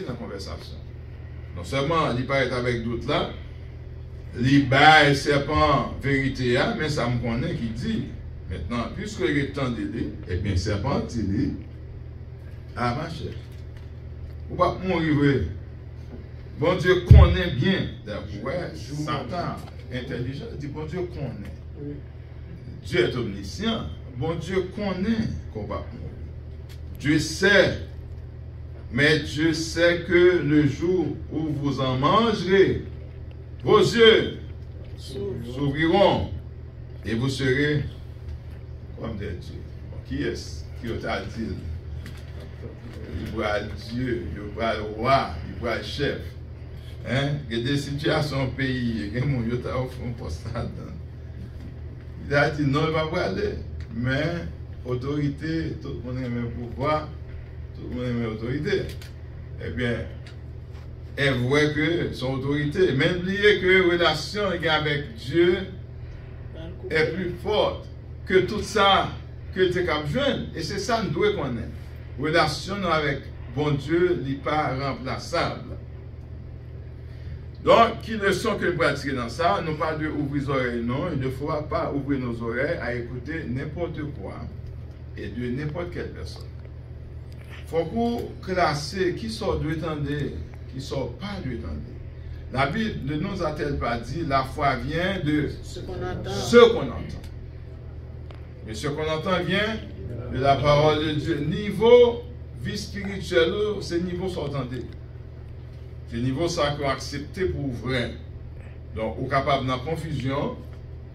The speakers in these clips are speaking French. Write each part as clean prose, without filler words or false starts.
dans la conversation. Non seulement il paraît avec d'autres là, il baille serpent vérité, mais ça me connaît qui dit. Maintenant, puisque il est temps d'aider, eh bien, serpent, il est à ma chef. Vous ne pouvez pas mourir. Bon Dieu connaît bien. Ouais, Satan, intelligent, dit bon Dieu connaît. Dieu est omniscient. Bon Dieu connaît qu'on va mourir. Dieu sait. Mais Dieu sait que le jour où vous en mangerez, vos yeux s'ouvriront et vous serez comme des dieux. Bon, qui est-ce qui t'a dit? Il voit Dieu, il voit le roi, il voit le chef. Hein? Il y a des situations au pays, il y a des gens qui ont fait un postat. Il a dit non, il ne va pas aller. Mais autorité, tout le monde aime le pouvoir, tout le monde aime l'autorité. Eh bien, elle voit que son autorité, mais oubliez que la relation avec Dieu est plus forte que tout ça que tu as besoin. Et c'est ça que nous devons connaître. Relation avec bon Dieu n'est pas remplaçable. Donc, qui ne sont que nous pratiquer dans ça, non pas de ouvrir les oreilles, non, il ne faudra pas ouvrir nos oreilles à écouter n'importe quoi et de n'importe quelle personne. Il faut qu'on classe qui sort de l'étendue, qui sort pas de l'étendue. La Bible ne nous a-t-elle pas dit la foi vient de ce qu'on entend. Mais ce qu'on entend vient de la parole de Dieu. Niveau vie spirituelle, c'est niveau s'entendait. C'est niveau ça qu'on accepté pour vrai. Donc, on est capable dans la confusion,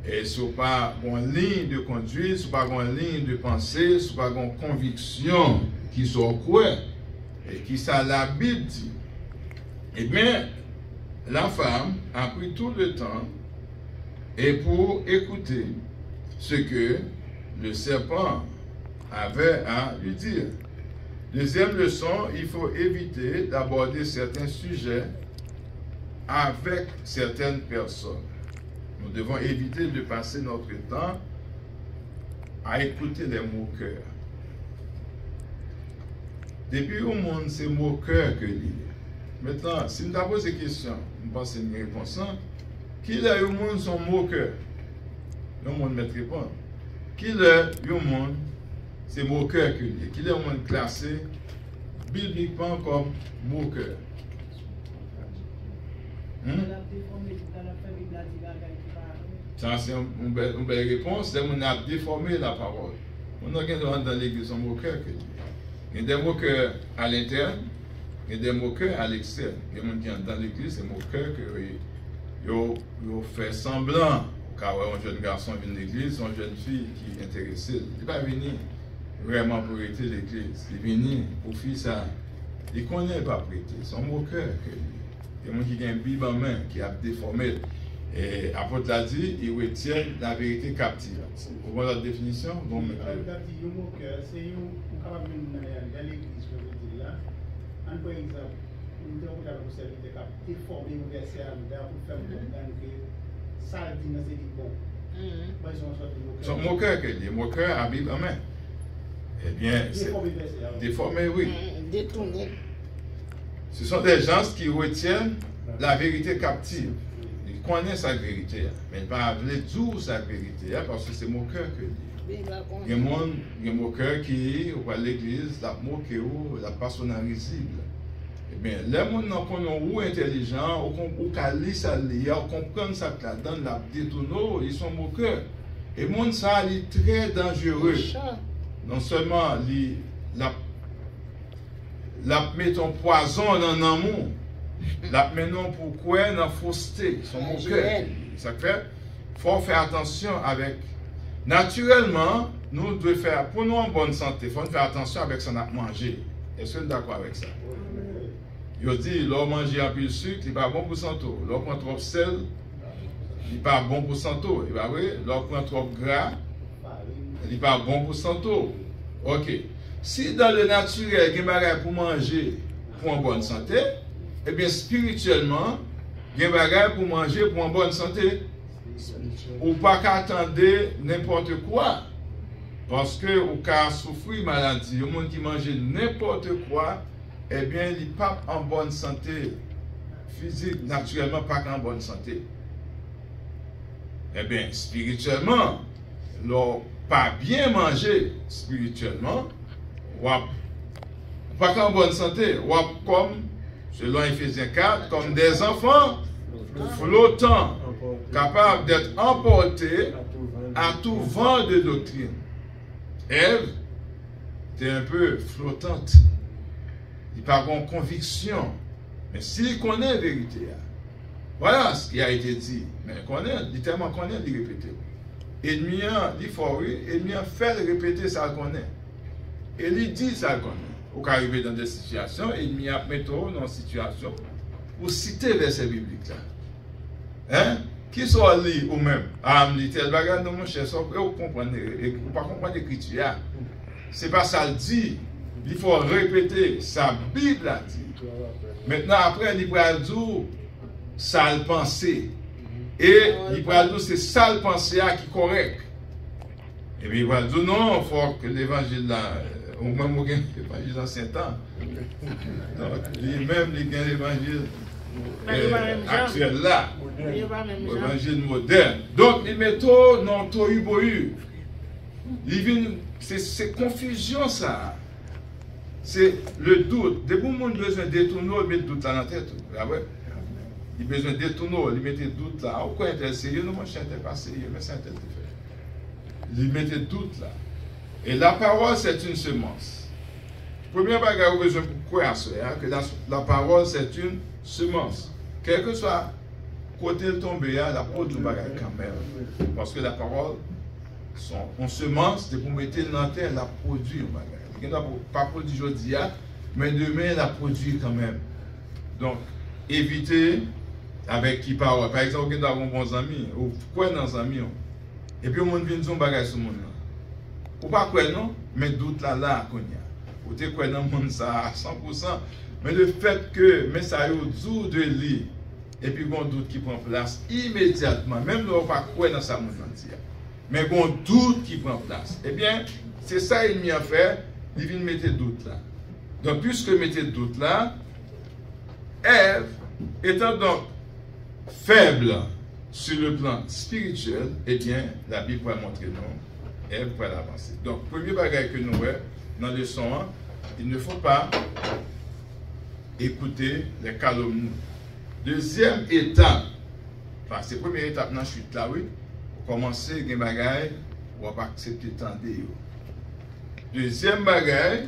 et ce n'est pas une ligne de conduite, ce n'est pas une ligne de pensée, ce n'est pas une conviction qui sont quoi, et qui ça la Bible dit. Eh bien, la femme a pris tout le temps et pour écouter ce que le serpent avait à lui dire. Deuxième leçon, il faut éviter d'aborder certains sujets avec certaines personnes. Nous devons éviter de passer notre temps à écouter les moqueurs. Depuis au monde, c'est moqueur que l'il est. Maintenant, si nous avons posé des questions, nous pensons une réponse. Qui est le monde sont moqueurs? Le monde met répondre. Qui est le monde? C'est moqueur que l'il est. Qui est le monde classé bibliquement comme moqueur? Ça, c'est une belle réponse. C'est qu'on a déformé la parole. On a dans l'église un moqueur que l'il est. Il y a des moqueurs à l'interne, il y a des moqueurs à l'externe. Il y a des gens qui sont dans l'église, c'est moqueurs qui fait semblant. Quand un jeune garçon vient de l'église, une jeune fille qui est intéressée. Il n'est pas venu vraiment pour prêter l'église. Il est venu pour faire ça. Il ne connaît pas prêter. C'est un moqueur. Il y a des gens qui ont une Bible en main, qui a déformé. Et l'apôtre l'a dit, il retient la vérité captive. Vous voyez la définition? Bon, mais c'est dans l'église, je veux dire là. Par exemple, nous avons déformé le verset pour faire comprendre que ça dit c'est bon. Son moqueur, qu'il est moqueur à Bible en main. Eh bien, déformé, oui. Détourné. Ce sont des gens qui retiennent la vérité captive. Ils connaissent sa vérité, mais ils ne parlent pas d'où sa vérité, parce que c'est moqueur que il y a des moqueurs qui, à l'église, la moqueur, la personne risible. Eh bien, les gens qui sont intelligents, ou qui lisent ça, ou comprennent ça, qui donnent la détourne, ils sont moqueurs. Et les gens, ça, est très dangereux. Non seulement, la met un poison dans l'amour, la met non pourquoi dans la fausseté, ils sont moqueurs. Ça fait, il faut faire attention avec. Naturellement, nous devons faire, pour nous en bonne santé, il faut faire attention avec ce qu'on a mangé. Est-ce que vous êtes d'accord avec ça? Je dis, l'on mange un peu de sucre, il n'est pas bon pour santé. L'on prend trop de sel, il n'est pas bon pour santé. L'on prend trop de gras, il n'est pas bon pour santé. Ok. Si dans le naturel, il y a des bagages pour manger pour une bonne santé, eh bien spirituellement, il y a des bagages pour manger pour une bonne santé. Ou pas qu'attendre n'importe quoi. Parce que ou qu'à souffrir maladie, il y a des gens qui mangent n'importe quoi eh bien, il n'est pas en bonne santé physique, naturellement pas en bonne santé. Eh bien, spirituellement, leur pas bien manger spirituellement, ou pas en bonne santé, ou comme, selon Ephésiens 4, comme des enfants flottants, capables d'être emportés à tout vent de doctrine. Ève était un peu flottante. Il n'a pas de conviction. Mais s'il connaît la vérité, voilà ce qui a été dit. Mais il connaît, il tellement connaît, il répète. Ennemi, il faut oui, ennemi fait répéter ça qu'il connaît. Et il dit ça qu'il connaît. Ou quand arriver dans des situations, ennemi a mis dans une situation pour citer verset biblique là. Hein? Qui soit lui ou même, lit tel bagage dans mon cher, vous comprenez, vous pas comprendre l'écriture. C'est pas ça le dit. Il faut répéter. Sa Bible a dit. Maintenant, après, il va dire ça le penser. Et il va dire c'est ça le penser qui est correct. Et puis il va dire non, il faut que l'évangile là, ou même l'évangile en Saint-Temps. Lui-même, il gagne l'évangile actuel là. L'évangile moderne. Donc, il met tout dans Tohu Bohu. C'est confusion ça. C'est le doute. Des gens ont besoin de détourner, ils mettent doute dans la tête. Ah ouais? Ils ont besoin de détourner, ils mettent doute là. Pourquoi est-ce sérieux? Non, moi je suis pas sérieux, mais c'est un tel fait. Ils mettent doute là. Et la parole, c'est une semence. Premier bagage, vous avez besoin de croire que la parole, c'est une semence. Quel que soit côté le tomber, la produit du bagage quand même. Parce que la parole, on semence, c'est pour mettre dans la terre, la produit au bagage. Il n'a pas produit aujourd'hui, mais demain, la produit quand même. Donc, évitez avec qui parle. Par exemple, vous avez un bon ami, ou quoi dans un ami, et puis, on vient de dire bagage sur le monde. Ou pas quoi, non, mais doute là, qu'on y a. Ou t'es quoi dans le monde, ça à 100%. Mais le fait que, mais ça y est, au de lui, et puis, on doute qui prend place immédiatement, même si on ne pas quoi dans sa monde entière. Mais on doute qui prend place. Eh bien, c'est ça qu'il a fait. Il vient mettre doute là. Donc, puisque mettez doute là, Ève, étant donc faible sur le plan spirituel, eh bien, la Bible va montrer non, Ève va l'avancer. Donc, premier bagage que nous voyons dans le leçon 1, il ne faut pas écouter les calomnies. Deuxième étape, enfin, c'est la première étape dans la chute là, oui, pour commencer des bagages, on va accepter tant de. Deuxième bagage,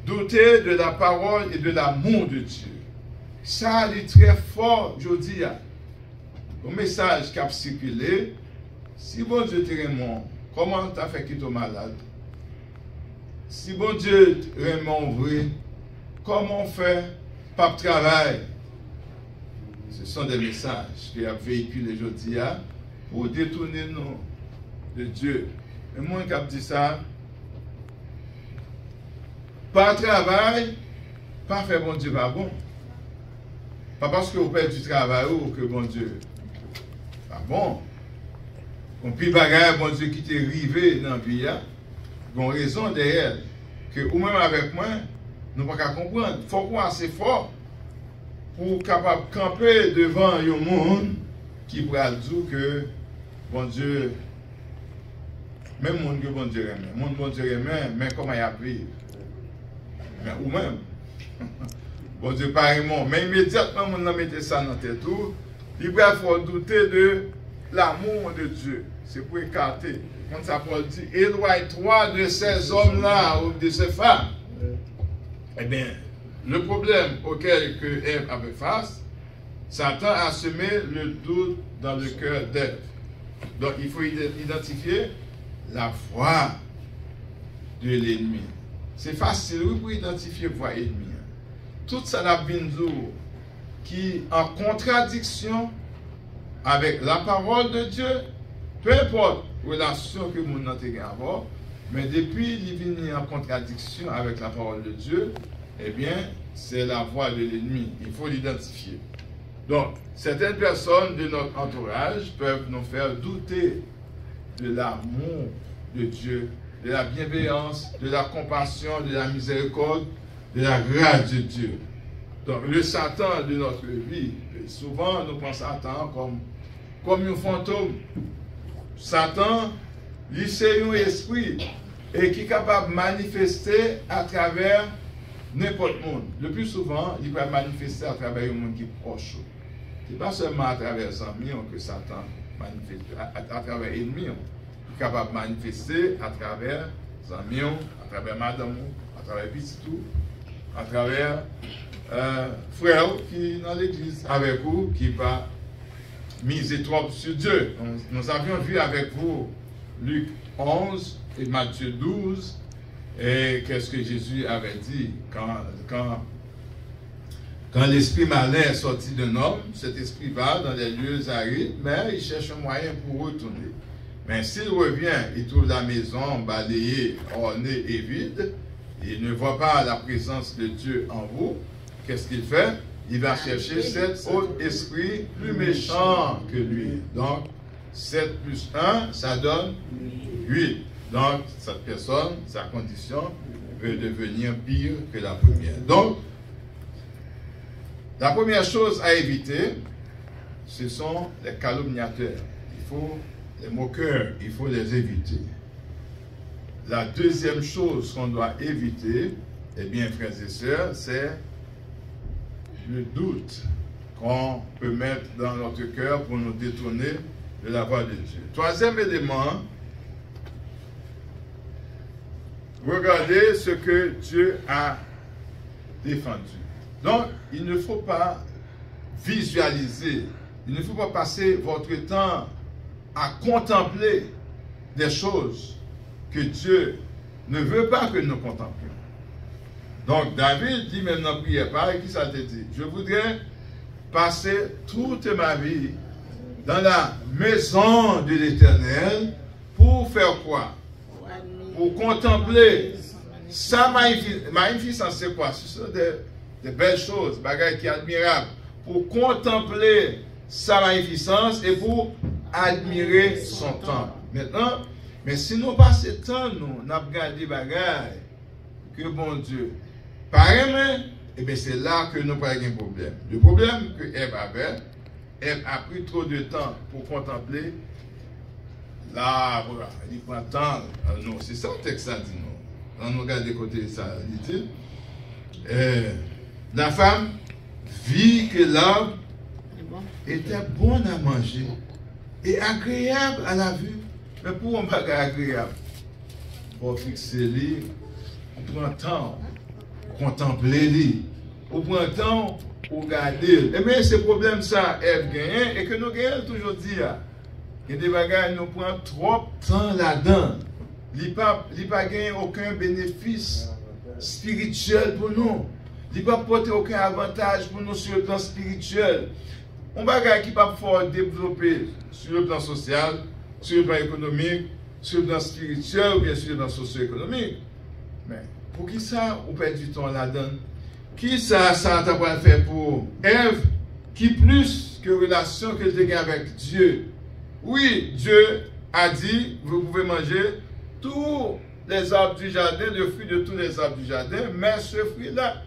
douter de la parole et de l'amour de Dieu. Ça, il est très fort, je dis. Le message qui a circulé, si bon Dieu te remonte, comment tu as fait qu'il soit malade? Si bon Dieu te remonte vrai, comment on fait pas de travail? Ce sont des messages qui ont véhiculé aujourd'hui pour détourner nous de Dieu. Et moi qui a dit ça, pas travail, pas faire bon Dieu pas bon. Pas parce que vous perdez du travail ou que bon Dieu pas bon. On peut bagarre bon Dieu qui t'est rivé dans la vie, il y a une raison derrière. Que ou même avec moi, nous ne pouvons pas comprendre. Il faut croire assez fort pour capable camper devant un monde qui pourra dire que bon Dieu, même monde que bon Dieu aime, monde bon Dieu aime, mais comment il a pris? Ou même, bon Dieu, pareillement, mais immédiatement, on a mis ça dans la tête, il faut douter de l'amour de Dieu. C'est pour écarter. Quand ça Paul dit, éloigne-toi de ces hommes-là ou de ces femmes. Eh bien, le problème auquel Ève avait face, Satan a semé le doute dans le cœur d'Ève. Donc, il faut identifier la voix de l'ennemi. C'est facile pour identifier la voix ennemie. Tout ça la binzou qui en contradiction avec la parole de Dieu, peu importe la relation que nous avons, mais depuis qu'il vient en contradiction avec la parole de Dieu, eh bien, c'est la voix de l'ennemi. Il faut l'identifier. Donc, certaines personnes de notre entourage peuvent nous faire douter de l'amour de Dieu, de la bienveillance, de la compassion, de la miséricorde, de la grâce de Dieu. Donc, le Satan de notre vie, souvent nous prenons Satan comme un fantôme. Satan, lui, c'est un esprit et qui est capable de manifester à travers n'importe qui. Le plus souvent, il va manifester à travers un monde qui est proche. Ce n'est pas seulement à travers les amis que Satan manifeste, à travers les ennemis. Il est capable de manifester à travers les amis, à travers madame, à travers petit tout, à travers frère qui est dans l'église avec vous, qui va miser trop sur Dieu. Nous avions vu avec vous Luc 11 et Matthieu 12, et qu'est-ce que Jésus avait dit quand l'esprit malin est sorti d'un homme, cet esprit va dans les lieux arides, mais il cherche un moyen pour retourner. Mais s'il revient, il trouve la maison balayée, ornée et vide, il ne voit pas la présence de Dieu en vous. Qu'est-ce qu'il fait? Il va chercher cet autre esprit plus méchant que lui. Donc, 7 plus 1, ça donne 8. Donc, cette personne, sa condition peut devenir pire que la première. Donc, la première chose à éviter, ce sont les calomniateurs. Il faut les moqueurs, il faut les éviter. La deuxième chose qu'on doit éviter, eh bien, frères et sœurs, c'est le doute qu'on peut mettre dans notre cœur pour nous détourner de la voie de Dieu. Troisième élément, regardez ce que Dieu a défendu. Donc, il ne faut pas visualiser, il ne faut pas passer votre temps à contempler des choses que Dieu ne veut pas que nous contemplions. Donc, David dit maintenant, priez pas, et qui ça te dit? Je voudrais passer toute ma vie dans la maison de l'Éternel pour faire quoi? Pour contempler sa magnificence. C'est quoi? Ce sont des belles choses, bagailles qui sont admirables. Pour contempler sa magnificence et pour admirer son temple. Maintenant, mais si nous passons ce temps, nous avons regardé des bagailles que bon Dieu pareil, et bien c'est là que nous avons un problème. Le problème que Ève avait, Ève a pris trop de temps pour contempler l'arbre. Il prend temps. Non, c'est ça le texte ça dit non. On regarde des côtés ça dit. La femme vit que l'arbre était bon à manger et agréable à la vue. Mais pour un bagage agréable, pour fixer lui, on prend temps. Contempler lui, on prend temps pour regarder. Et bien, ce problème, ça, Ève gagne, et que nous gagnons toujours dire, que des bagages nous prennent trop de temps là-dedans. Il n'y a pas aucun bénéfice spirituel pour nous. Il n'y a pas porter aucun avantage pour nous sur le plan spirituel. Un bagage qui pas fort développer sur le plan social, sur le plan économique, sur le plan spirituel ou bien sur le plan socio-économique. Mais pour qui ça, on perd du temps là-dedans? Qui ça t'a pas fait pour Ève, qui plus que relation que tu as avec Dieu? Oui, Dieu a dit, vous pouvez manger tous les arbres du jardin, le fruit de tous les arbres du jardin, mais ce fruit-là,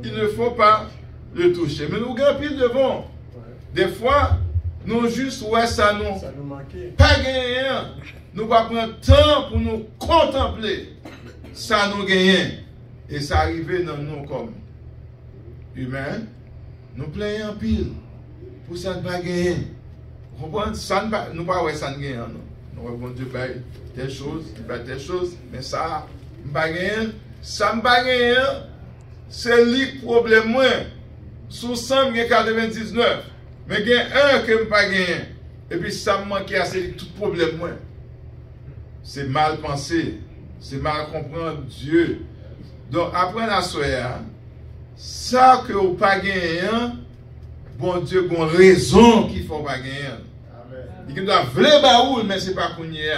il ne faut pas le toucher. Mais nous gagnons pile devant. Des fois, nous juste, ouais, ça nous manquait. Pas gagner. Nous va prendre temps pour nous contempler. Ça nous gagne. Et ça arrive dans nous comme humains. Nous plaignons pile. Pour ça ne pas gagner. Vous comprenez? Ça ne pas, nous pas ouais, ça ne gagne. Nous avons Dieu telle chose, telle chose. Mais ça ne pas gagner. Ça ne pas gagner. C'est le problème. Sous 100, il y a 99. Mais il y a un que je ne pas gagner. Et puis ça me manque assez tout problème. C'est mal pensé. C'est mal comprendre Dieu. Donc après la soirée, ça que vous pas gagner, bon Dieu, bon raison qu'il faut pas gagner. Il doit vouloir baoul, mais c'est pas qu'on y est.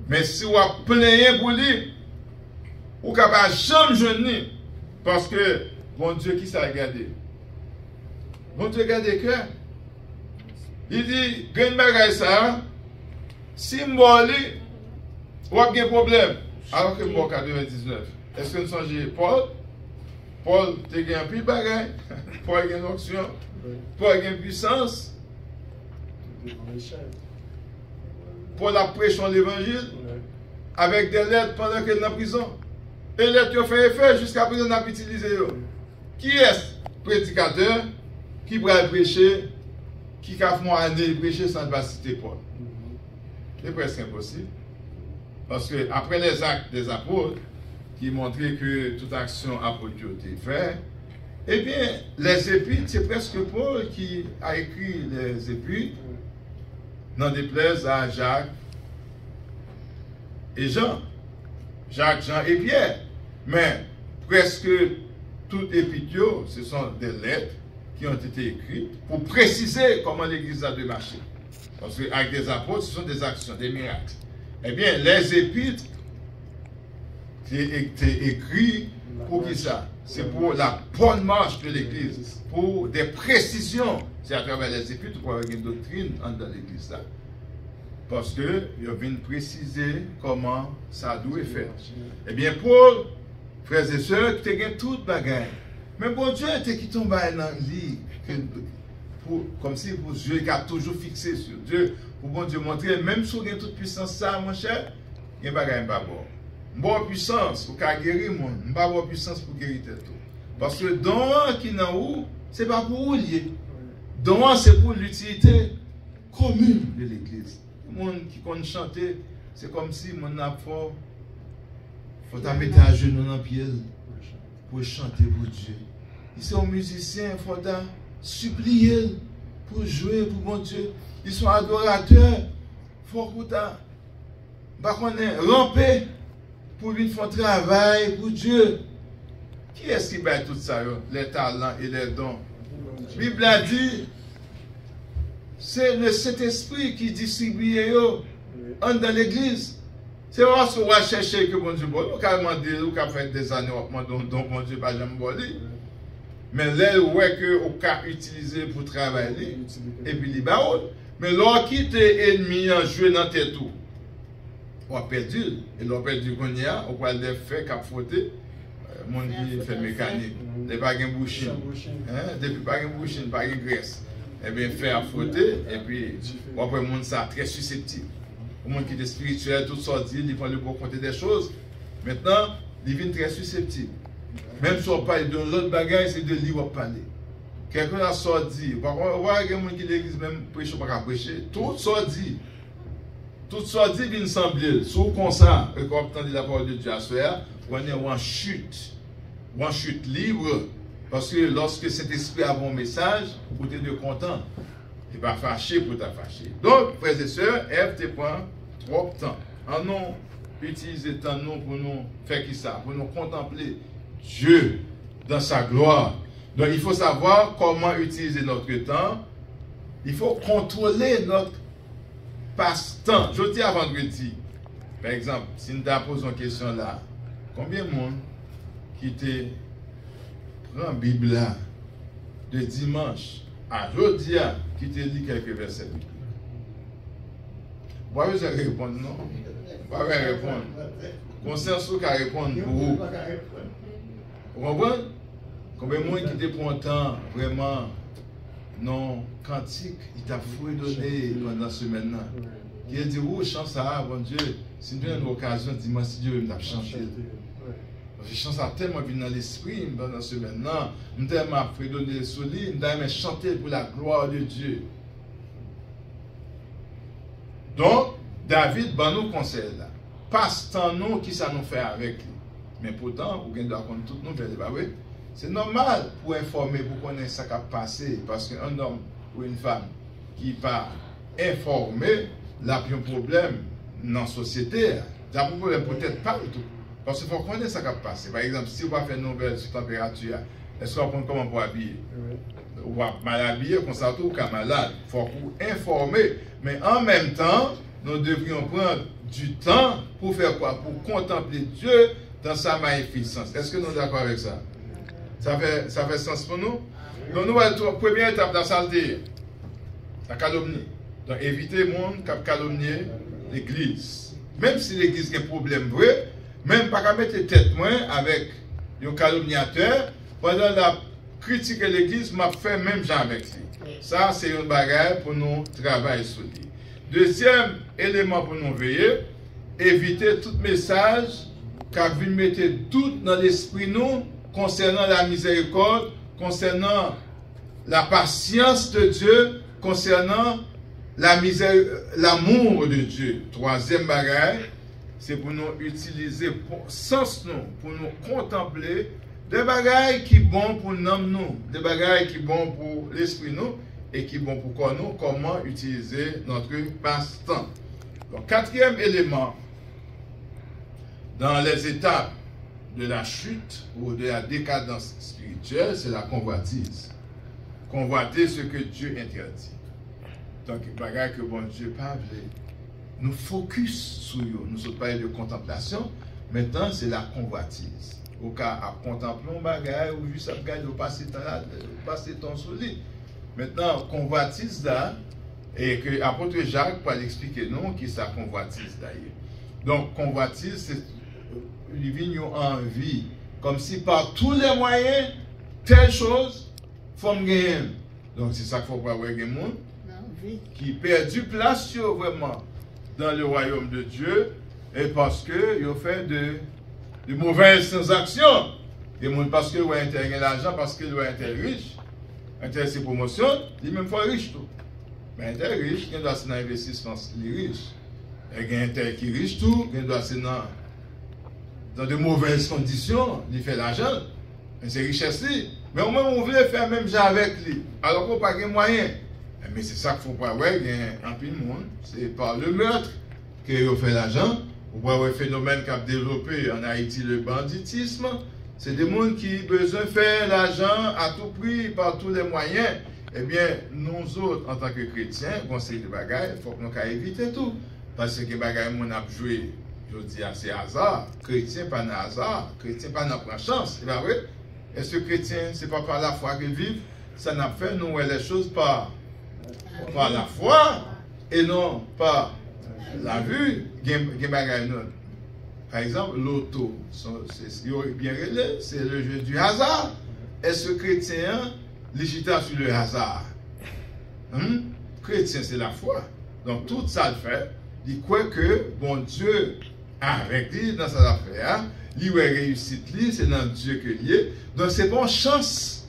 Mais si vous plaignez pour lui, vous ne pouvez pas jamais jeûner. Parce que, bon Dieu, qui s'est regardé? Bon Dieu, regardez que. Il dit, gagne bagay ça, si m'boli, ou a un problème. Alors que m'boli 99. Est-ce que nous songeons Paul? Paul te gen pile bagay, Paul gen onction, Paul gen puissance. Paul a prêché l'évangile avec des lettres pendant qu'il est en prison. Et les lettres ont fait effet jusqu'à présent, on a utilisé. Qui est prédicateur qui va prêcher, qui a fait une année prêcher sans ne pas citer Paul? C'est presque impossible. Parce que après les actes des apôtres, qui montraient que toute action apôtre a été faite, eh bien, les épîtres, c'est presque Paul qui a écrit les épîtres, n'en déplaise à Jacques et Jean. Jacques, Jean et Pierre. Mais presque toutes épîtres, ce sont des lettres qui ont été écrites pour préciser comment l'Église a dû marcher. Parce qu'avec des apôtres, ce sont des actions, des miracles. Eh bien, les épîtres qui étaient écrits pour qui ça? C'est pour la bonne marche de l'Église, pour des précisions. C'est à travers les épîtres pour avoir une doctrine dans l'Église. Parce que ils viennent préciser comment ça doit être fait. Eh bien, Paul, frères et sœurs, tu as toute bagaille. Mais bon Dieu, tu qui tombe dans le lit, comme si pour Dieu qui a toujours fixé sur Dieu, pour bon Dieu montrer, même si vous avez toute puissance, ça, mon cher, il y a bagaille pas bon. Bonne puissance pour guérir le monde, pas bonne puissance pour guérir tout. Parce que don qui est en haut, ce n'est pas pour vous lier. Don, c'est pour l'utilité commune de l'Église. Le monde qui compte chanter, c'est comme si mon apport, il faut mettre à genoux dans le pied pour chanter pour Dieu. Ils sont musiciens, il faut supplier pour jouer pour mon Dieu. Ils sont adorateurs, il faut ramper pour lui faire travail pour Dieu. Qui est-ce qui bat tout ça, les talents et les dons? La Bible a dit, c'est le Saint-Esprit qui distribue dans l'Église. C'est vrai qu'on va chercher que bon Dieu bon. On va demander, on va faire des années, donc bon Dieu pas jamais bon. Mais là, ouais que on peut utiliser pour travailler, et puis les barones. Mais lorsqu'il était ennemi en jouer dans tes tours, on a perdu. Et l'on a perdu qu'on y a, on va le faire qu'à frotter. Mon qui fait mécanique, des pas de bouchine, depuis pas de bouchine, pas de graisse. Eh bien, faire à frotter, et puis, après, le monde ça très susceptible. Le monde qui est spirituel, tout ça dit, il prend le bon compter des choses. Maintenant, il devient très susceptible. Même si on parle de l'autre bagage, c'est de lui qu'on parle. Quelqu'un a sorti, on voit qu'il y a des gens qui l'église même prêche ou pas prêcher, tout ça dit. Tout ça dit vient sembler. Si vous comme ça, et quand vous entendez la parole de Dieu à soi, on est en chute libre. Parce que lorsque cet esprit a bon message, vous êtes content. Il va fâcher pour ta fâcher. Donc, frères et sœurs, Ève te prend trop de temps. En nous, utiliser temps nous pour nous faire qui ça? Pour nous contempler Dieu dans sa gloire. Donc, il faut savoir comment utiliser notre temps. Il faut contrôler notre passe-temps. Je dis à vendredi, par exemple, si nous te posons une question là, combien de monde qui te prend la Bible là, de dimanche à jeudi qui te lit quelques versets? Vous pouvez répondre, non? Vous pouvez répondre. Consensus qui répondre pour vous. Vous comprenez? Combien de monde qui te prend temps vraiment non quantique, il t'a fouillé pendant la semaine. Qui a dit, oh, chance à bon Dieu, si nous avons une occasion, dis-moi si Dieu m'a chanté. Parce que chance à tellement venu dans l'esprit pendant la semaine, nous avons fredonné sur lui, nous avons chanté pour la gloire de Dieu. Donc, David, ben nous conseille là. Passe-temps nous qui ça nous fait avec lui. Mais pourtant, vous doit connaître toutes nos nouvelles, bah oui. C'est normal pour informer, pour connaître ce qui a passé, parce qu'un homme ou une femme qui n'est pas informé, il a un problème dans la société. Il a un problème peut-être pas du tout. Parce qu'il faut connaître ce qui a passé. Par exemple, si vous va faire une nouvelle sur la température, est-ce qu'on va prendre comment pour habiller? Ou va mal habiller, comme ça, tout cas malade. Il faut informer. Mais en même temps, nous devrions prendre du temps pour faire quoi? Pour contempler Dieu dans sa magnificence. Est-ce que nous sommes d'accord avec ça? Ça fait sens pour nous? Donc, nous allons la première étape dans la saleté, la calomnie. Donc, éviter le monde qui calomnier l'église. Même si l'église a un problème vrai, même pas qu'à mettre tête moins avec un calomniateur, pendant la critique de l'église, m'a fait même genre avec lui. Ça, c'est un bagage pour nous travailler sur lui. Deuxième élément pour nous veiller, éviter tout message qui a vu mettre doute dans l'esprit nous concernant la miséricorde, concernant la patience de Dieu, concernant l'amour de Dieu. Troisième bagage, c'est pour nous utiliser sens nous, pour nous contempler des bagailles qui sont bons pour nous, des bagailles qui sont bons pour l'esprit nous et qui sont bons pour corps nous, comment utiliser notre passe-temps. Donc, quatrième élément, dans les étapes de la chute ou de la décadence spirituelle, c'est la convoitise. Convoiter ce que Dieu interdit. Donc, les bagailles que bon Dieu pas veut. Nous focus sur eux. Nous sommes pas de contemplation. Maintenant, c'est la convoitise. Au cas à contempler un bagage ou juste à regarder ou passer temps sur lui. Maintenant, convoitise là, et que l'apôtre Jacques peut l'expliquer non, qui c'est la convoitise d'ailleurs. Donc, convoitise, c'est une envie, comme si par tous les moyens, telle chose, faut me gagner. Donc, c'est ça qu'il faut pas voir les gens qui perd du place vraiment dans le royaume de Dieu, et parce que ils ont fait de mauvaises transactions. Et parce que ils ont intérêt l'argent, parce qu'ils ont intérêt riche, intérêt promotion, ils même font riche tout. Mais intérêt riche, il doit être dans l'investissement riche. Il y a intérêt qui riche tout, il doit être dans de mauvaises conditions, il fait l'argent. Mais c'est richesse. Mais au moins, on veut faire même genre avec lui. Alors qu'on n'a pas de moyens. Mais c'est ça qu'il ne faut pas voir, il y a un peu de monde. C'est par le meurtre qu'on fait l'argent. On voit un phénomène qui a développé en Haïti, le banditisme. C'est des gens qui ont besoin de faire l'argent à tout prix, par tous les moyens. Eh bien, nous autres, en tant que chrétiens, conseil de bagaille, il faut que nous éviter tout. Parce que les bagailles, on a joué, je dis, c'est hasard. Chrétien, pas de hasard. Chrétien, pas de chance. C'est pas vrai? Est-ce que chrétien, c'est pas par la foi qu'ils vivent? Ça n'a fait, nous, les choses par la foi et non par la vue. Par exemple, l'auto, c'est bien relais, c'est le jeu du hasard. Est-ce que chrétien légitime sur le hasard? Chrétien, c'est la foi. Donc, tout ça le fait. Il croit que, bon Dieu, avec lui, dans sa affaire, lui, ouais, réussite, c'est dans Dieu que il est. Donc, c'est bon chance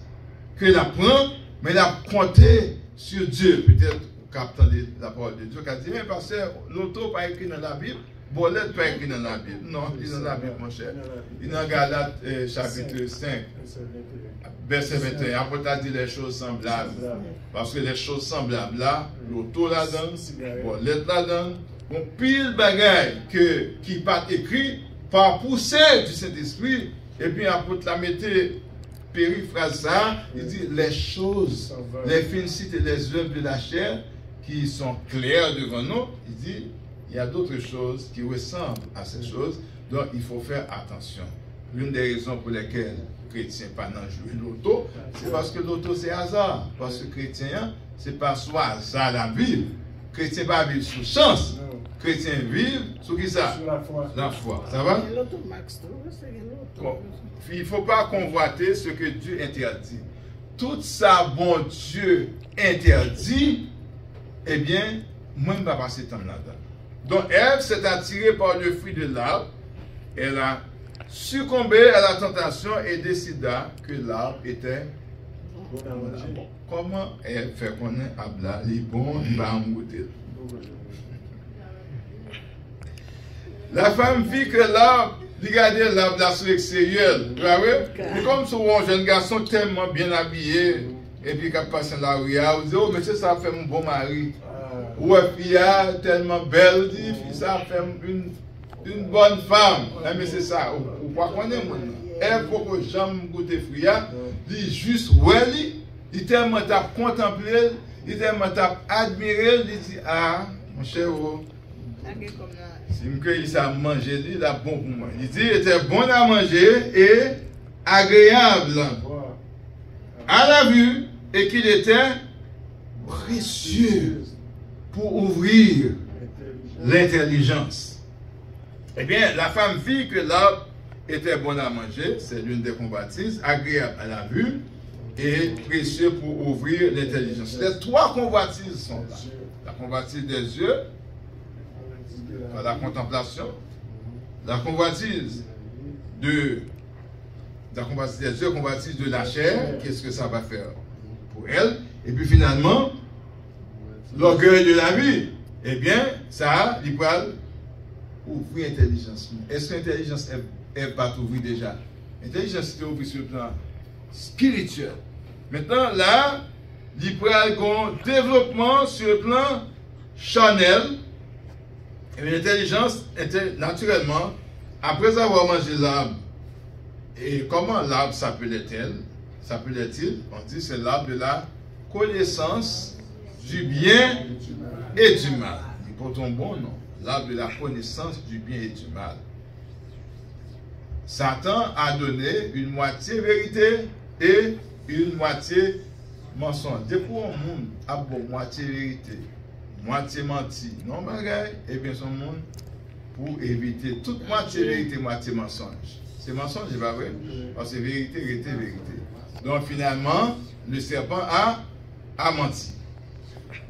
que la prend, mais la compter sur Dieu. Peut-être, captant la parole de Dieu, qui a dit, mais parce que l'auto pas écrit dans la Bible, Bolette pas écrit dans la Bible. Non, il est dans la Bible, mon cher. Il est dans Galates, chapitre 5, verset 21. Après, tu as dit les choses semblables. Parce que les choses semblables là, l'auto là-dedans, Bolette là-dedans, bon, pile bagaille qui pas écrit, par poussée du Saint-Esprit, et puis après, tu la mettez périphrase ça, il dit les choses, les finicités, les œuvres de la chair qui sont claires devant nous, il dit il y a d'autres choses qui ressemblent à ces choses, donc il faut faire attention. L'une des raisons pour lesquelles les chrétiens pas n'en jouer l'auto, c'est parce que l'auto c'est hasard. Parce que chrétien, c'est pas soit hasard la vie. Chrétien pas vivre sous chance. Chrétien vivre sous qui ça? Sur la foi. La foi. Ça va? Il ne faut pas convoiter ce que Dieu interdit. Tout ça, bon Dieu interdit, eh bien, moi, je ne vais pas passer temps là-dedans. Donc, Ève s'est attirée par le fruit de l'arbre. Elle a succombé à la tentation et décida que l'arbre était bon. Comment elle fait connaître Abla, les bons, il va en goûter. La femme vit que l'arbre, regardez l'arbre là sur l'extérieur. C'est comme si un jeune garçon tellement bien habillé, et puis quand passe dans la rue, on dit, oh, mais ça fait mon bon mari. Ou une fille tellement belle, dit, ça fait une bonne femme. Mais c'est ça, ou pas qu'on est maintenant. Elle, pour que j'aime goûter fruit, il juste, ouais, il tellement t'a contemplé, il tellement t'a admiré, il dit, ah, mon cher, si je cueille ça à manger, il est bon pour moi. Il dit, il était bon à manger et agréable à la vue et qu'il était précieux pour ouvrir l'intelligence. Eh bien, la femme vit que l'arbre était bon à manger, c'est l'une des convoitises, agréable à la vue et précieux pour ouvrir l'intelligence. Les trois convoitises sont là. La convoitise des yeux, par la contemplation, la convoitise des yeux, convoitise de la chair, qu'est-ce que ça va faire pour elle, et puis finalement, l'orgueil de la vie, eh bien, ça, il va ouvrir l'intelligence. Est-ce que l'intelligence est pas ouverte déjà? L'intelligence est ouverte sur le plan spirituel. Maintenant, là, il va y avoir un développement sur le plan charnel. Et l'intelligence était naturellement, après avoir mangé l'arbre, et comment l'arbre s'appelait-il? On dit c'est l'arbre de la connaissance du bien et du mal. Il porte un bon nom. L'arbre de la connaissance du bien et du mal. Satan a donné une moitié vérité et une moitié mensonge. Dès pour un monde a bon moitié vérité, moitié menti, non bagaille, et bien son monde pour éviter toute moitié vérité, moitié mensonge. C'est mensonge, c'est pas vrai? Parce que vérité, vérité, vérité. Donc finalement, le serpent a menti.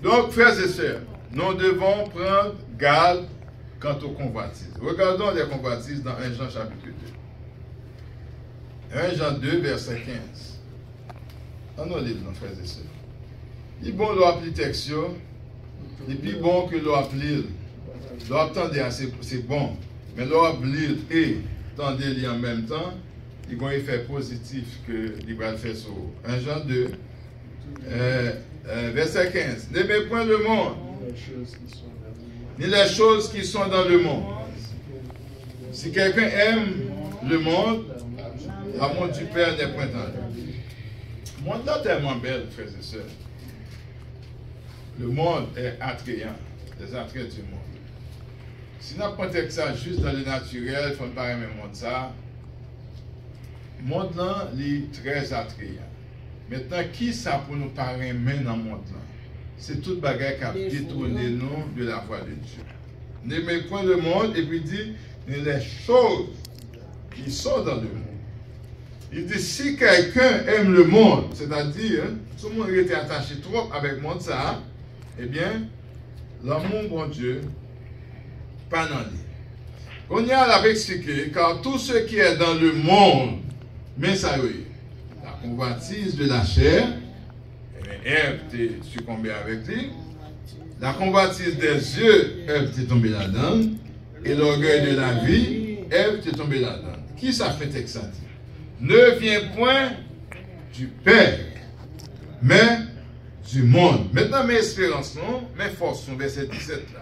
Donc, frères et sœurs, nous devons prendre garde quant aux convoitises. Regardons les convoitises dans 1 Jean chapitre 2. 1 Jean 2, verset 15. On a lu, frères et sœurs. Il est bon d'appeler le texte, il est plus bon que l'appeler. L'entendre, c'est bon. Mais l'appeler et tendez-le en même temps, il y a un effet positif que il va faire sur 1 Jean 2. Verset 15. N'aimez point le monde, ni les choses qui sont dans le monde. Si quelqu'un aime le monde, l'amour du Père n'est point en lui. Le monde est tellement belle, frères et sœurs. Le monde est attrayant, les attraits du monde. Si nous prenons ça juste dans le naturel, il faut pas aimer le monde ça. Le monde là, il est très attrayant. Maintenant, qui ça pour nous parler dans le monde là? C'est toute bagaille qui a détourné nous de la voie de Dieu. N'aimez point le monde, et puis il dit, les choses qui sont dans le monde. Il dit, si quelqu'un aime le monde, c'est-à-dire, tout le monde était attaché trop avec le monde ça, eh bien, l'amour, bon Dieu, pas dans lui. On y a l'avait expliqué, car tout ce qui est dans le monde, mais ça y est. La convoitise de la chair, Ève était succombée avec lui. La convoitise des yeux, Ève était tombée là-dedans. Et l'orgueil de la vie, Ève était tombée là-dedans. Qui ça fait que ça dit? Ne viens point du Père, mais du monde. Maintenant, mes espérances, non, mes forces sont verset 17 là.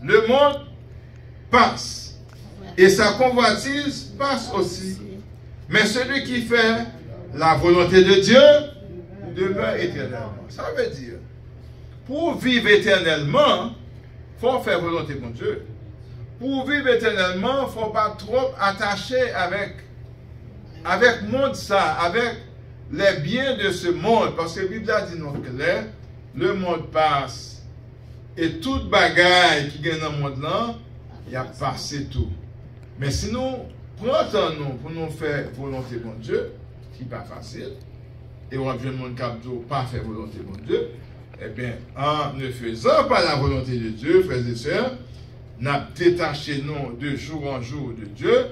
Le monde passe. Et sa convoitise passe aussi. Mais celui qui fait la volonté de Dieu demeure éternellement. Ça veut dire, pour vivre éternellement, il faut faire volonté de Dieu. Pour vivre éternellement, il ne faut pas trop attacher avec le monde ça, avec les biens de ce monde. Parce que la Bible a dit non clair, le monde passe. Et toute bagaille qui gagne dans le monde là, il a passé tout. Mais si nous prenons pour nous faire volonté de Dieu, qui n'est pas facile, et on a besoin de monde qui n'a pas fait volonté de Dieu, eh bien, en ne faisant pas la volonté de Dieu, frères et sœurs, nous avons détaché nous de jour en jour de Dieu,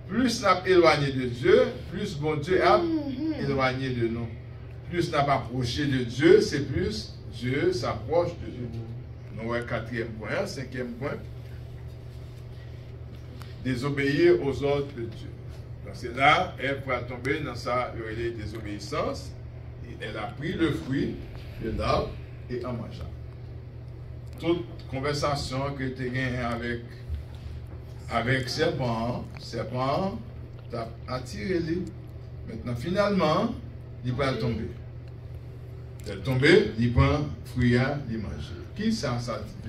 plus nous avons éloigné de Dieu, plus bon Dieu a éloigné de nous. Plus nous avons approché de Dieu, c'est plus Dieu s'approche de nous. Nous avons 4e point, 5e point. Désobéir aux ordres de Dieu. Donc c'est là, elle va tomber dans sa désobéissance. Et elle a pris le fruit de l'arbre et en mangeant. Toute conversation que tu as gagnée avec serpent t'a attiré lui. Maintenant, finalement, il va tomber. Il va tomber, il prend fruit à il manger. Qui ça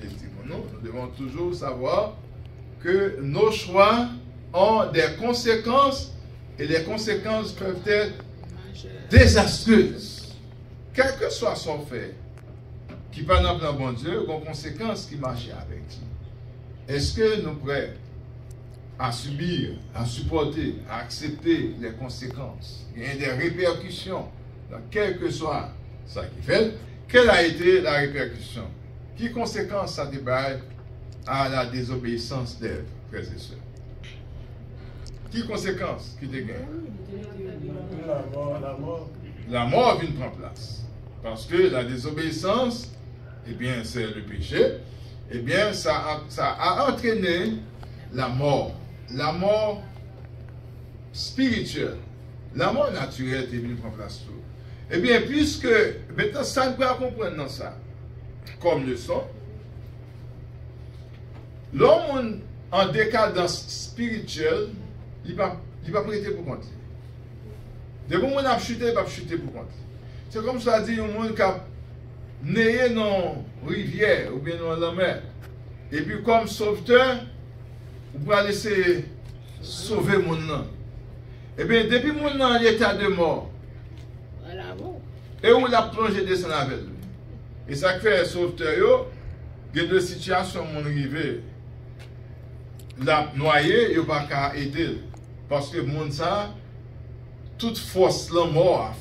dit pour nous? Nous devons toujours savoir que nos choix ont des conséquences et les conséquences peuvent être désastreuses. Quel que soit son fait, qui par exemple dans bon Dieu, ont des conséquences qui marchent avec lui. Est-ce que nous prêts à subir, à supporter, à accepter les conséquences. Il y a des répercussions dans quel que soit ça qui fait. Quelle a été la répercussion? Quelles conséquences ça déballe à la désobéissance d'Ève, frères et sœurs? Quelles conséquences qui dégagent? La mort vient prendre place. Parce que la désobéissance, eh bien, c'est le péché. Eh bien, ça a entraîné la mort spirituelle. La mort naturelle est venue prendre place. Eh bien, puisque, maintenant, ça nous peut comprendre dans ça, comme leçon, l'homme en décadence spirituelle, il va prêter pour compte. Dès que l'homme a chuté, il va chuter pour compte. C'est comme ça dit, un monde qui a né dans la rivière ou bien dans la mer. Et puis, comme sauveteur, vous pouvez laisser sauver mon nom. Eh bien, depuis mon nom en état de mort, et on l'a plongé descendre avec lui. Et ça fait sauveteur, il y a deux situations mon arrivé. La noyé, il n'y a pas qu'à aider. Parce que mon ça, toute force la mort,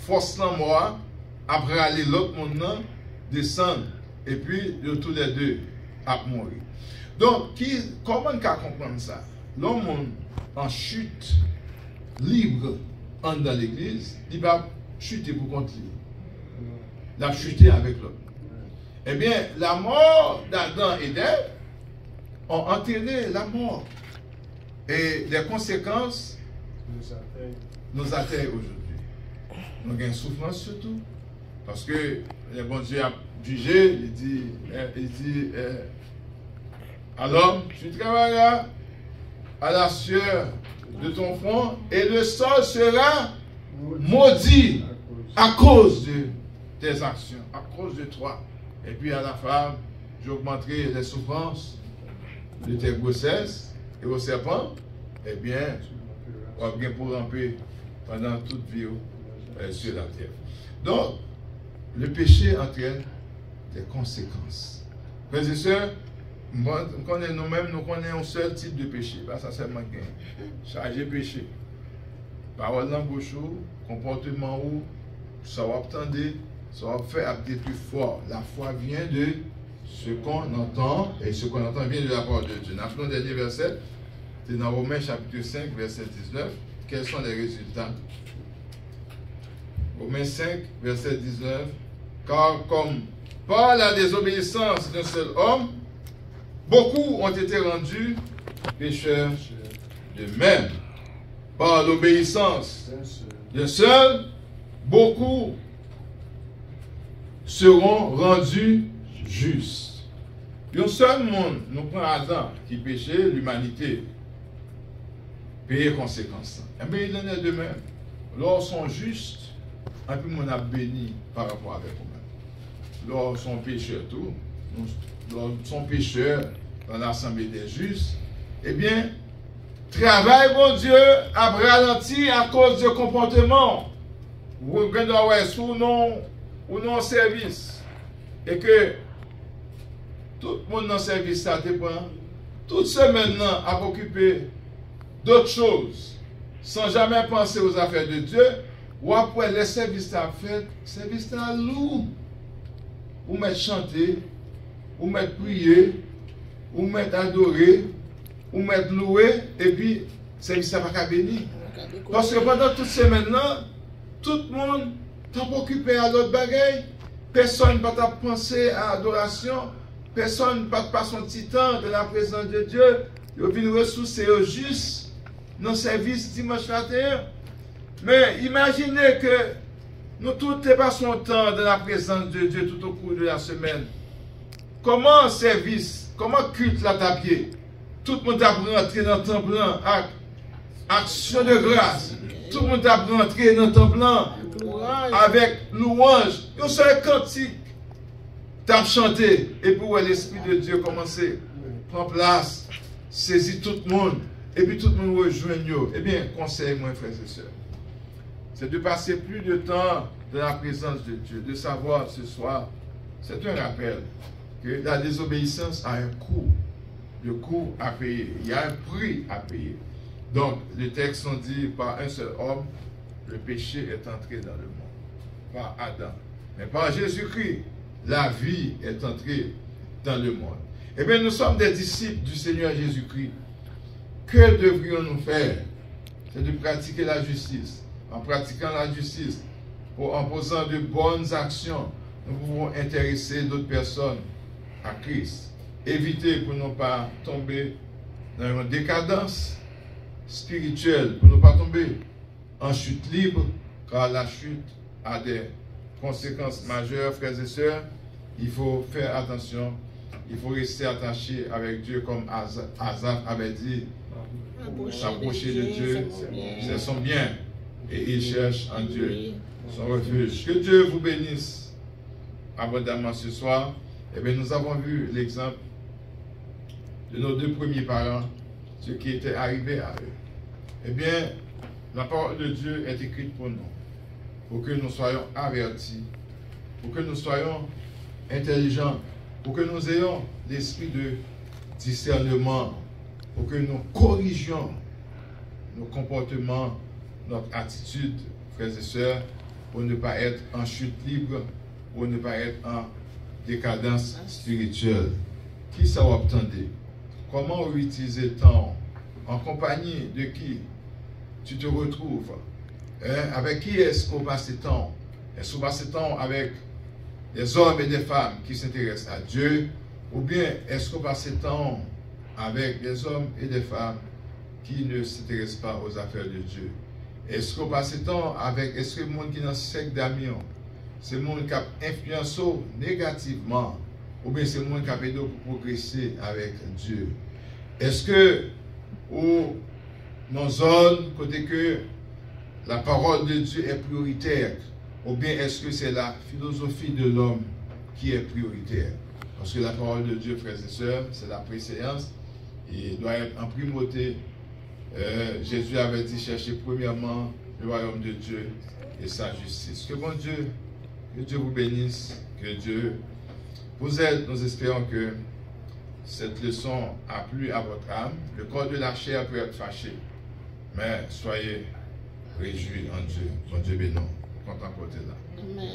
après aller l'autre monde descendre. Et puis, tous les deux à mourir. Donc, comment on peut comprendre ça? L'homme en chute libre dans l'église, il va chuter pour continuer. Il a chuté avec l'autre. Eh bien, la mort d'Adam et d'Ève ont entraîné la mort. Et les conséquences nous atteignent aujourd'hui. Nous avons une souffrance surtout. Parce que le bon Dieu a jugé, il dit à l'homme, tu travailleras à la sueur de ton front et le sol sera maudit à cause de tes actions, à cause de toi. Et puis à la femme, j'augmenterai les souffrances de tes grossesses et au serpent, eh bien, on va bien pour ramper pendant toute vie sur la terre. Donc, le péché entraîne des conséquences. Frères et sœurs, nous connaissons un seul type de péché. Ça, c'est manqué. Chargé péché. Parole dans bouche, comportement où, ça va attendre, ça va faire des plus fort. La foi vient de ce qu'on entend, et ce qu'on entend vient de la parole de Dieu. Dans le dernier verset, c'est dans Romains chapitre 5, verset 19. Quels sont les résultats? Romains 5, verset 19. Car comme par la désobéissance d'un seul homme, beaucoup ont été rendus pécheurs de même. Par l'obéissance d'un seul, beaucoup seront rendus justes. Un seul monde, nous prenons Adam qui péchait, l'humanité paye les conséquences. Mais il en est de même. Lorsqu'ils sont justes, un peu on a béni par rapport avec eux-mêmes. Lorsqu'ils sont pécheurs, lorsqu'ils sont pécheurs dans l'assemblée des justes, eh bien, travail, bon Dieu, a ralenti à cause du comportement. Vous regardez sous non service. Et que tout le monde dans le service, ça dépend. Tout ce maintenant à occuper d'autres choses, sans jamais penser aux affaires de Dieu, ou après les services à faire, service à lourd. Ou mettre chanter, ou mettre prier, ou mettre adorer, ou mettre louer, et puis service à pas bénir. Parce que pendant toutes ces semaines-là, tout le monde t'a occupé à l'autre bagaille. Personne ne va penser à adoration. Personne ne va pas son petit temps de la présence de Dieu. Il vient ressourcer juste dans le service dimanche matin. Mais imaginez que nous tous passons temps de la présence de Dieu tout au cours de la semaine. Comment service, comment culte la tapier? Tout le monde a rentré dans le temple avec action de grâce. Tout le monde a rentré dans le temple avec louange. Un seul cantique. T'as chanté. Et puis l'Esprit de Dieu commencer. Prend place. Saisit tout le monde. Et puis tout le monde rejoint nous. Eh bien, conseil, moi, frères et sœurs. C'est de passer plus de temps dans la présence de Dieu. De savoir ce soir. C'est un rappel. Que la désobéissance a un coût. Le coût à payer. Il y a un prix à payer. Donc, le texte nous dit, par un seul homme, le péché est entré dans le monde. Par Adam. Mais par Jésus-Christ, la vie est entrée dans le monde. Eh bien, nous sommes des disciples du Seigneur Jésus-Christ. Que devrions-nous faire? C'est de pratiquer la justice. En pratiquant la justice, en posant de bonnes actions, nous pouvons intéresser d'autres personnes à Christ. Éviter pour ne pas tomber dans une décadence spirituelle, pour ne pas tomber en chute libre, car la chute a des conséquences majeures, frères et sœurs. Il faut faire attention, il faut rester attaché avec Dieu, comme Asaph avait dit. S'approcher de Dieu, c'est son bien, et il cherche en Dieu son refuge. Que Dieu vous bénisse abondamment ce soir. Eh bien, nous avons vu l'exemple de nos deux premiers parents, ce qui était arrivé à eux. Eh bien, la parole de Dieu est écrite pour nous, pour que nous soyons avertis, pour que nous soyons intelligents, pour que nous ayons l'esprit de discernement, pour que nous corrigions nos comportements, notre attitude, frères et sœurs, pour ne pas être en chute libre, pour ne pas être en décadence spirituelle. Qui ça va obtenir? Comment utiliser le temps? En compagnie de qui tu te retrouves? Avec qui est-ce qu'on passe le temps? Est-ce qu'on passe le temps avec des hommes et des femmes qui s'intéressent à Dieu? Ou bien est-ce qu'on passe le temps avec des hommes et des femmes qui ne s'intéressent pas aux affaires de Dieu? Est-ce qu'on passe le temps avec, est-ce que le monde qui est dans ce cercle d'amis, c'est le monde qui a influencé négativement, ou bien c'est le monde qui a aidé pour progresser avec Dieu? Est-ce que, ou dans zone, côté que la parole de Dieu est prioritaire, ou bien est-ce que c'est la philosophie de l'homme qui est prioritaire? Parce que la parole de Dieu, frères et sœurs, c'est la préséance, et doit être en primauté. Jésus avait dit, cherchez premièrement le royaume de Dieu et sa justice. Que bon Dieu, que Dieu vous bénisse, que Dieu vous aide. Nous espérons que cette leçon a plu à votre âme. Le corps de la chair peut être fâché, mais soyez réjouis en Dieu. Bon Dieu bénisse. Content côté là. Amen.